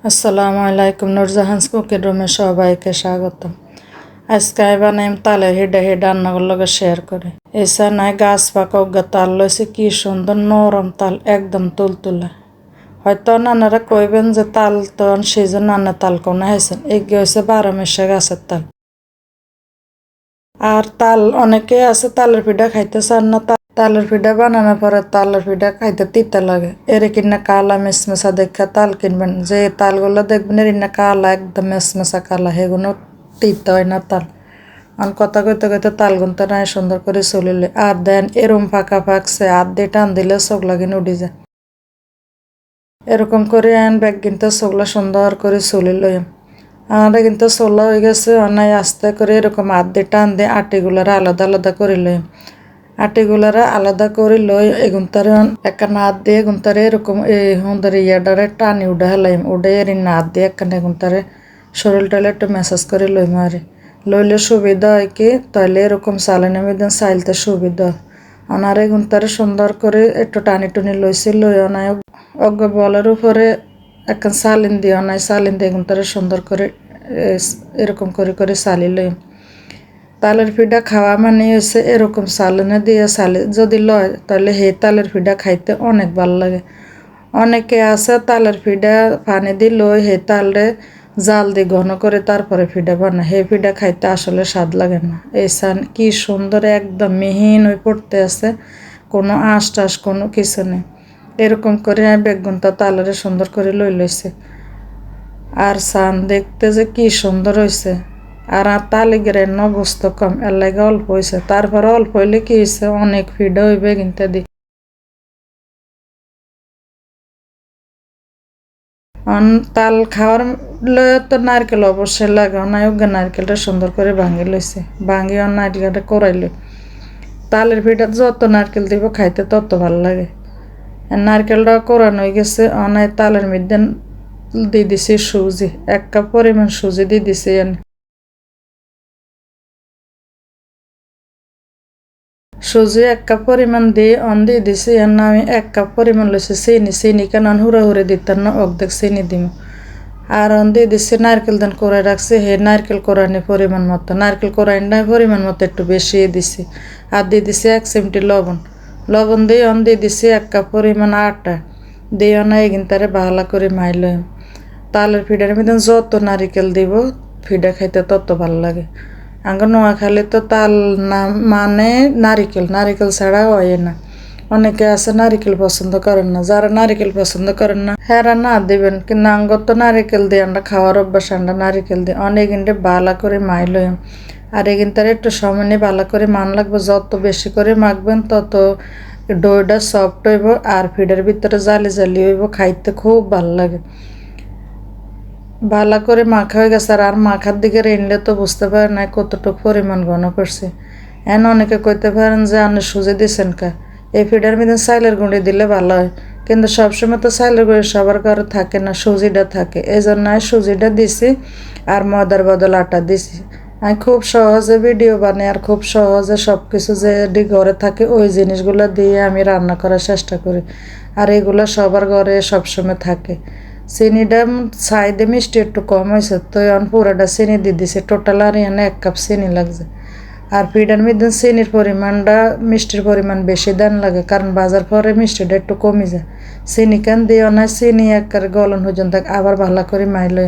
আসসালামু আলাইকুম, নূরজাহান কুকিং রুমে সবাইকে স্বাগতম। আজকে বানাইম তালের হিডা হিডা রান্নাগুলোর লগে শেয়ার করে। এসা নাই গাছ পাকা উগা তাল লইছে, কি সুন্দর নরম তাল, একদম তুলতুলা। হয়তো নানারা কইবেন যে তাল তো সেজন নানা তাল কোনা হয়েছেন, এগিয়ে হয়েছে 12 মাসে গাছের তাল। আর তাল অনেকে আছে তালের পিঠা খাইতে চান না, তালের পিঠা বানানোর পরে তালের পিঠা খাইতে তিতা লাগে। এর কিনা কালা মেসমেসা দেখা তাল কিনবেন, যে তালগুলো দেখবেন এর না কালা, একদম মেসমেসা কালা, সেগুলো তিতা হয় না তাল। আর কথা কইতে কইতে তাল গুনতে নাই সুন্দর করে চলিলে আর দেন এরম ফাঁকা ফাঁকছে আর দিয়ে টান দিলে চোখ লাগিন উঠি যায়। এরকম করে আন ব্যাগ কিনতে চোখলা সুন্দর করে চলিল। আমাদের কিন্তু চলা হয়ে গেছে, অনেক আস্তে করে এরকম হাত দিয়ে টান দিয়ে আটিগুলারা আলাদা আলাদা করে লই। আটিগুলারা আলাদা করে লই এগুনতারে একখান হাত দিয়ে এগুনতারে এরকম হুঁদারে ইয়াডারে টানি উঠে হেলাইম, উঠে এর হাত দিয়ে একখান এগুনতারে শরীরটালে একটু ম্যাসাজ করে লই মারে। লইলে সুবিধা হয় কি তাহলে এরকম চালানি মেদিন চাইলতে সুবিধা। অনার এগুনতারে সুন্দর করে একটু টানি টুনি লইছি, লই অনায় অজ্ঞ বলের উপরে একখান চালিন দিয়ে অনায় চালিন দিয়ে এগুনতারে সুন্দর করে এরকম করে করে চালি লই। তালের পিঠা খাওয়া মানে হচ্ছে এরকম চালনে দিয়ে চালে যদি লয় তাহলে সেই তালের পিঠা খাইতে অনেক ভাল লাগে। অনেকে আছে তালের পিঠা পানি দিয়ে লই সেই তালে জাল দিয়ে ঘন করে তারপরে পিঠা বানায়, সেই পিঠা খাইতে আসলে স্বাদ লাগে না। এই সান কি সুন্দর একদম মিহিন হয়ে পড়তে আছে, কোনো আঁশ টাশ কোনো কিছু নেই। এরকম করে বেগুনটা তালের সুন্দর করে লইছে। আর সান দেখতে যে কি সুন্দর হয়েছে। আর তালে গ্রেন বস্তু কম, এর লাগে অল্প হয়েছে। তারপরে অল্প হইলে কি হয়েছে, অনেক ফিডা হইবে কিনতে দি। তাল খাওয়ার লয়ে তো নারকেল অবশ্যই লাগে, অনায়োগ্য নারকেলটা সুন্দর করে ভাঙি লইছে, ভাঙি নারকেলটা করাইল। তালের পিঠা যত নারকেল দিব খাইতে তত ভাল লাগে। নারকেলটা কোরানো হয়ে গেছে, অনায় তালের মধ্যে দিয়ে দিছি সুজি, 1 কাপ পরিমাণ সুজি দিয়ে দিছি। সুজি 1 কাপ পরিমাণ দিয়ে দিয়ে দিছি। আমি 1 কাপ পরিমাণ লইছি চিনি কেন হুড়ে দিতাম না, অর্ধেক চিনি দিব। আর দিয়ে দিছি নারকেল দান করে রাখছি, হে নারকেল কোরানি পরিমাণ মতো, নারকেল কোরাইনটা পরিমাণ মতো একটু বেশি দিছি। আর দিয়ে দিছি 1 চিমটি লবণ দিয়ে দিয়ে দিছি 1 কাপ পরিমাণ আটা দিয়ে এগিন তারে ভালো করে মাইল। তালের পিঠার মধ্যে যত নারিকেল দিব পিঠা খাইতে তত ভালো লাগে। আঙ্গ নোয়াখালী তো তাল না মানে নারিকেল ছাড়া হয় না। অনেকে আছে নারিকেল পছন্দ করেন না, যারা নারিকেল পছন্দ করেন না হেরা না দিবেন, কিন্তু আঙ্গ তো নারিকেল দিয়ে আমরা খাওয়ার অভ্যাস, আমরা নারিকেল দিয়ে অনেক কিন্তু ভালো করে মাইল। আর এগিন তার একটু সময় নিয়ে ভালো করে মান লাগবে, যত বেশি করে মাখবেন তত ডোটা সফট হইব আর ফিডের ভিতরে জালি জালি হইব, খাইতে খুব ভালো লাগে। ভালো করে মাখা হয়ে গেছে। আর মাখার দিকে রেনলে তো বুঝতে পারেন না কতটুকু পরিমাণ ঘন করছে। অনেকে কইতে পারেন যে আপনি সুজি দিচ্ছেন কা, এই ফিডার মধ্যে চাইলের গুঁড়ি দিলে ভালো হয়, কিন্তু সবসময় তো চাইলের গুঁড়ি সবার ঘরে থাকে না, সুজিটা থাকে। এই জন্য সুজিটা দিছি আর ময়দার বদল আটা দিছি। আমি খুব সহজে ভিডিও বানাই আর খুব সহজে সব কিছু যে ঘরে থাকে ওই জিনিসগুলো দিয়ে আমি রান্না করার চেষ্টা করি। আর এগুলো সবার ঘরে সবসময় থাকে। চিনিটা সাইডে মিষ্টি একটু কম হয়েছে, তো এখন পুরোটা চিনি দিয়ে দিছে, টোটাল আর এখানে 1 কাপ চিনি লাগছে। আর পিঠার মধ্যে চিনির পরিমাণটা মিষ্টির পরিমাণ বেশি দেন লাগে, কারণ বাজার পরে মিষ্টিটা একটু কমে যায়। চিনি কেন দিও না, চিনি একবারে গলন পর্যন্ত আবার ভালো করে মাইল।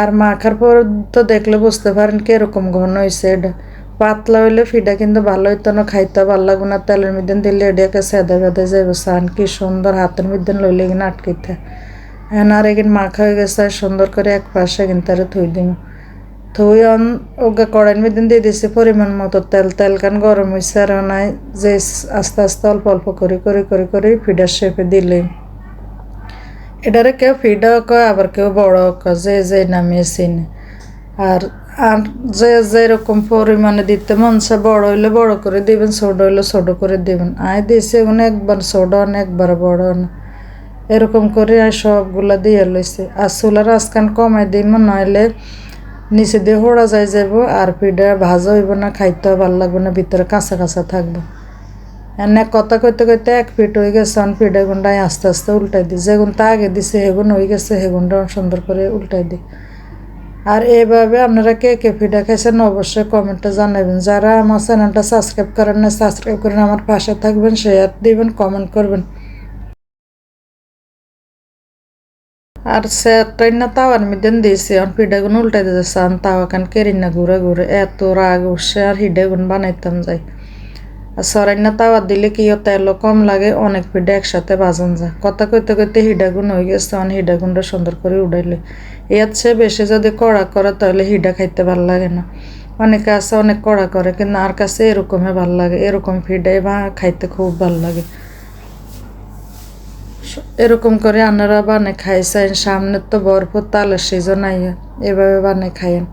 আর মাখার পর তো দেখলে বুঝতে পারেন কিরকম ঘন হয়েছে। এটা পাতলা হইলে ফিডা কিন্তু ভালো হইতো না, খাইতে ভালো লাগবে না। তেলের মধ্যে দিলে এটাকে সেদা বেঁধে যাবে। সান কি সুন্দর হাতের মধ্যে লইলে কিনা আটকিতে। আর এগিন মাখা হয়ে গেছে, সুন্দর করে এক পাশে কিন্তু থুই দিম। থুই ওকে কড়াইয়ের মধ্যে দিয়ে দিছি পরিমাণ মতো তেল কান গরম হয়েছে। আর নাই যে আস্তে আস্তে অল্প অল্প করে ফিডার শেপে দিলে। এটারে কেউ ফিডাও কয় আবার কেউ বড় কয়, যে নামিয়ে চিনে। আর আর যে যেরকম পরিমাণে দিতে মন চায়, বড় হইলে বড় করে দিবেন, ছোট হইলে ছোট করে দিবেন। দিয়েছি একবার ছোট না একবার বড় না, এরকম করে সবগুলা দিয়ে লইছে। আর চুলার আজকান কমাই দিব, নইলে নিচে দিয়ে হোড়া যাব আর পিঠা ভাজা হইব না, খাইতেও ভালো লাগবে না, ভিতরে কাঁচা কাঁচা থাকবে। এনে কথা কইতে কইতে 1 ফিট হয়ে গেছে, অন ফিডে গুন্ডায় আস্তে আস্তে উল্টাই দিই, যেগুন তা আগে দিছে সেগুন হয়ে গেছে, সেগুনটা সুন্দর করে উল্টাই দিই। আর এইভাবে আপনারা কে কে ফিডা খাইছেন অবশ্যই কমেন্টে জানাবেন। যারা আমার চ্যানেলটা সাবস্ক্রাইব করেন না, সাবস্ক্রাইব করেন, আমার পাশে থাকবেন, শেয়ার দিবেন, কমেন্ট করবেন। আর স্যারটাই না তাওয়ার মধ্যে দিয়েছে, অন পিঠাগুন উল্টাই দিতেছে, আন তাওয়া কান কেরি না ঘুরে ঘুরে, এত রাগ উঠছে আর হিডেগুন বানাইতাম যাই। আর সরাই না তাওয়া দিলে কি তেলও কম লাগে, অনেক পিঠা একসাথে বাজান যায়। কথা কইতে কইতে হিডাগুন হয়ে গেছে, অন হিডাগুনটা সুন্দর করে উড়াইলে। এর চেয়ে বেশি যদি কড়া করে তাহলে হিডা খাইতে ভাল লাগে না। অনেকে আছে অনেক কড়া করে, কিন্তু আর কাছে এরকমই ভাল লাগে, এরকম ফিডাই বা খাইতে খুব ভাল লাগে। এরকম করে আপনারা বানাই খাইছেন, সামনে তো ভরপুর তালের সিজন আইয়া, এভাবে বানাই খাইয়েন।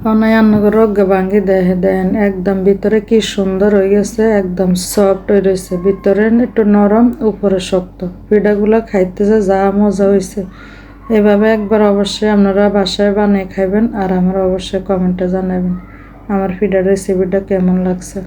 অনাই আন্নগর রজ্ঞা ভাঙ্গি দেন একদম ভিতরে কি সুন্দর হয়ে গেছে, একদম সফট হয়ে রয়েছে, ভিতরে একটু নরম, উপরে শক্ত। পিঠাগুলো খাইতেছে যা মজা হয়েছে। এভাবে একবার অবশ্যই আপনারা বাসায় বানিয়ে খাইবেন, আর আমার অবশ্যই কমেন্টে জানাবেন আমার পিঠার রেসিপিটা কেমন লাগছে।